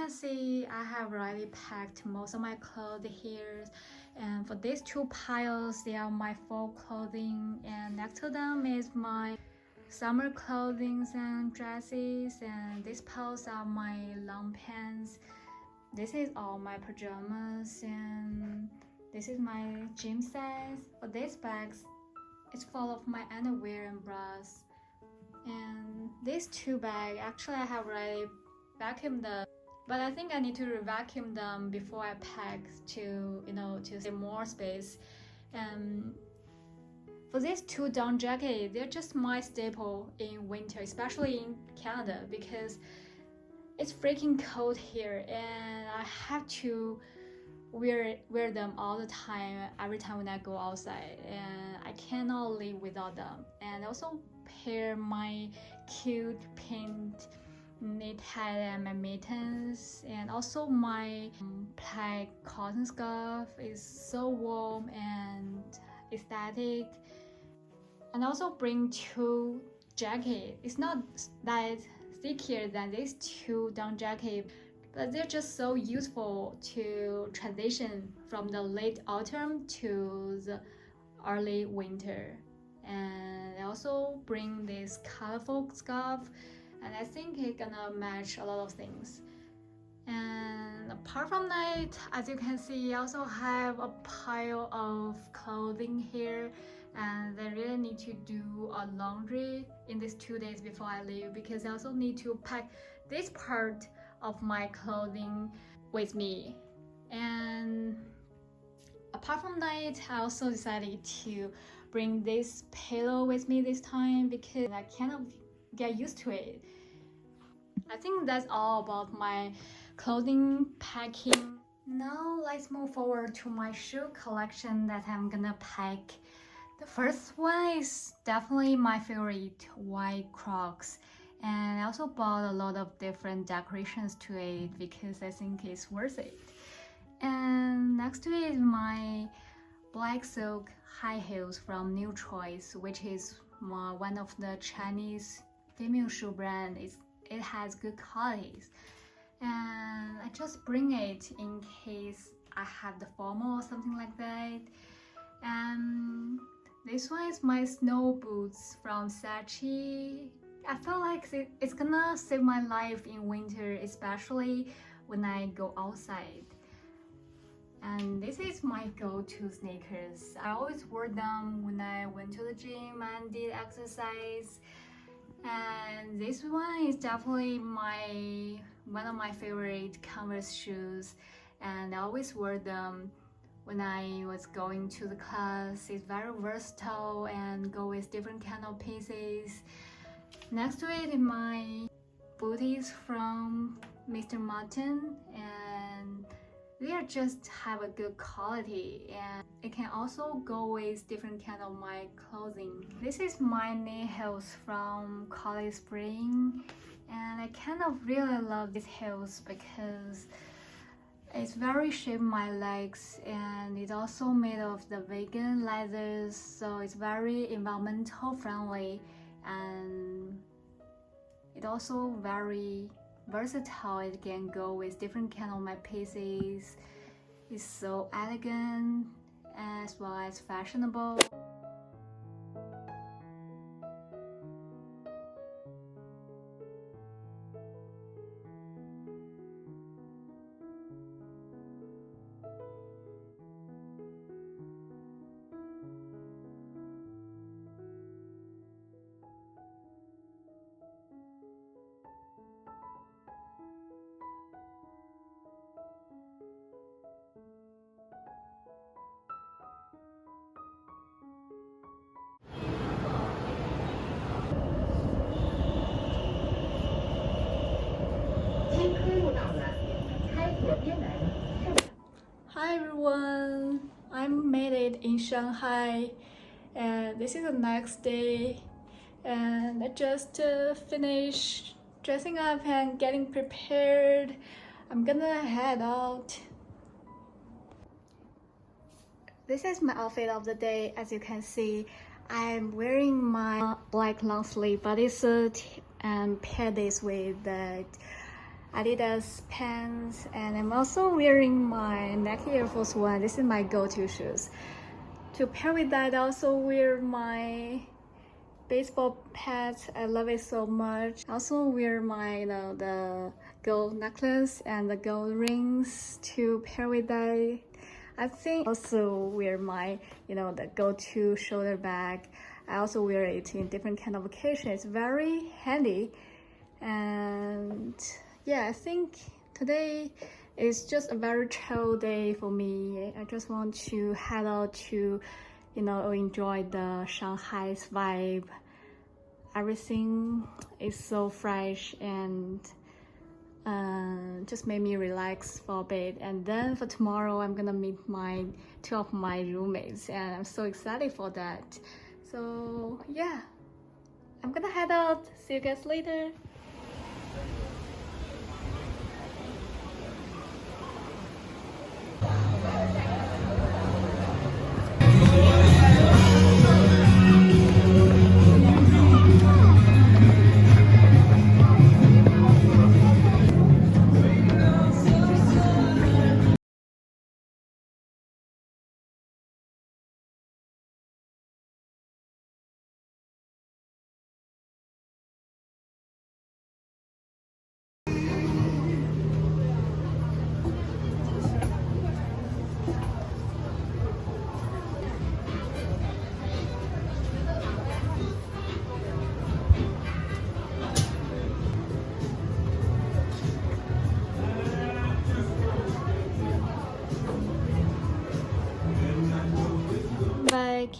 can see, I have already packed most of my clothes here. And for these two piles, they are my fall clothing, and next to them is my summer clothing and dresses, and these piles are my long pants. This is all my pajamas, and this is my gym size. For these bags, it's full of my underwear and bras. And these two bags, actually I have already vacuumed them, but I think I need to vacuum them before I pack to save more space. And for these two down jackets, they're just my staple in winter, especially in Canada, because it's freaking cold here and I have to wear them all the time, every time when I go outside, and I cannot live without them. And also pair my cute pink knit hat and my mittens, and also my plaid cotton scarf is so warm and aesthetic. And also bring two jackets. It's not that thicker than these two down jackets, but they're just so useful to transition from the late autumn to the early winter. And I also bring this colorful scarf, and I think it's gonna match a lot of things. And apart from that, as you can see, I also have a pile of clothing here, and I really need to do a laundry in these 2 days before I leave, because I also need to pack this part of my clothing with me. And apart from that, I also decided to bring this pillow with me this time because I cannot get used to it. I think that's all about my clothing packing. Now let's move forward to my shoe collection that I'm gonna pack. The first one is definitely my favorite, white Crocs. And I also bought a lot of different decorations to it because I think it's worth it. And next to it is my black silk high heels from New Choice, which is one of the Chinese female shoe brand. It has good qualities. And I just bring it in case I have the formal or something like that. And this one is my snow boots from Sachi. I feel like it's gonna save my life in winter, especially when I go outside. And this is my go-to sneakers. I always wore them when I went to the gym and did exercise. And this one is definitely one of my favorite Converse shoes, and I always wore them when I was going to the class. It's very versatile and go with different kind of pieces. Next to it is my booties from Mr. Martin, and they just have a good quality, and it can also go with different kind of my clothing. This is my knee heels from College Spring, and I kind of really love these heels because it's very shaped my legs, and it's also made of the vegan leathers, so it's very environmental friendly, and it also very versatile. It can go with different kind of my pieces. It's so elegant as well as fashionable. Hi everyone, I made it in Shanghai, and this is the next day, and I just finished dressing up and getting prepared. I'm gonna head out. This is my outfit of the day. As you can see, I'm wearing my black long sleeve bodysuit and pair this with that Adidas pants, and I'm also wearing my Nike Air Force One. This is my go-to shoes. To pair with that, I also wear my baseball pads. I love it so much. I also wear my the gold necklace and the gold rings to pair with that. I think also wear my the go-to shoulder bag. I also wear it in different kind of occasions. It's very handy. And yeah, I think today is just a very chill day for me. I just want to head out to enjoy the Shanghai's vibe. Everything is so fresh and just made me relax for a bit. And then for tomorrow, I'm gonna meet two of my roommates, and I'm so excited for that. So yeah, I'm gonna head out. See you guys later.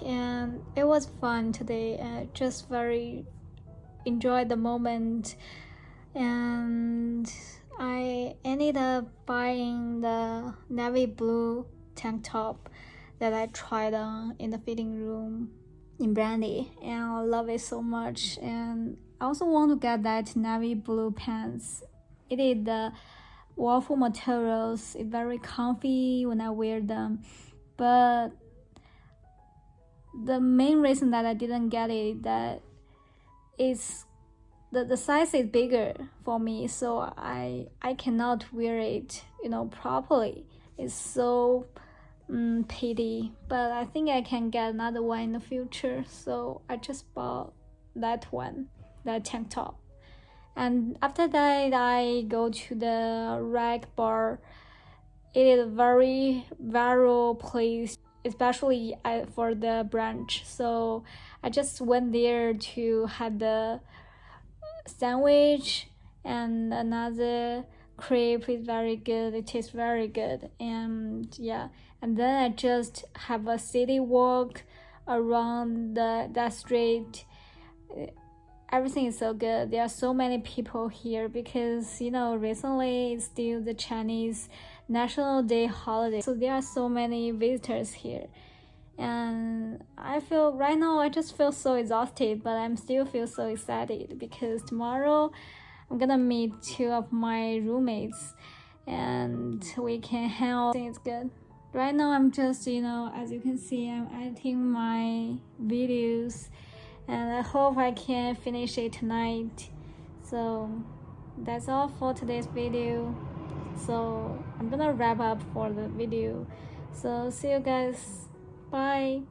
And it was fun today. I just very enjoyed the moment, and I ended up buying the navy blue tank top that I tried on in the fitting room in Brandy, and I love it so much. And I also want to get that navy blue pants. It is the waffle materials. It's very comfy when I wear them, but the main reason that I didn't get it that is the size is bigger for me, so I cannot wear it properly. It's so pity, but I think I can get another one in the future, so I just bought that one, that tank top. And after that, I go to the rag bar. It is a very viral place, especially for the brunch. So I just went there to have the sandwich, and another crepe is very good. It tastes very good. And yeah, and then I just have a city walk around that street. Everything is so good. There are so many people here because recently it's still the Chinese National Day holiday, so there are so many visitors here. And I feel right now I just feel so exhausted, but I'm still feel so excited because tomorrow I'm gonna meet two of my roommates and we can hang out. I think it's good. Right now I'm just as you can see, I'm editing my videos, and I hope I can finish it tonight. So that's all for today's video. So I'm gonna wrap up for the video. So see you guys. Bye.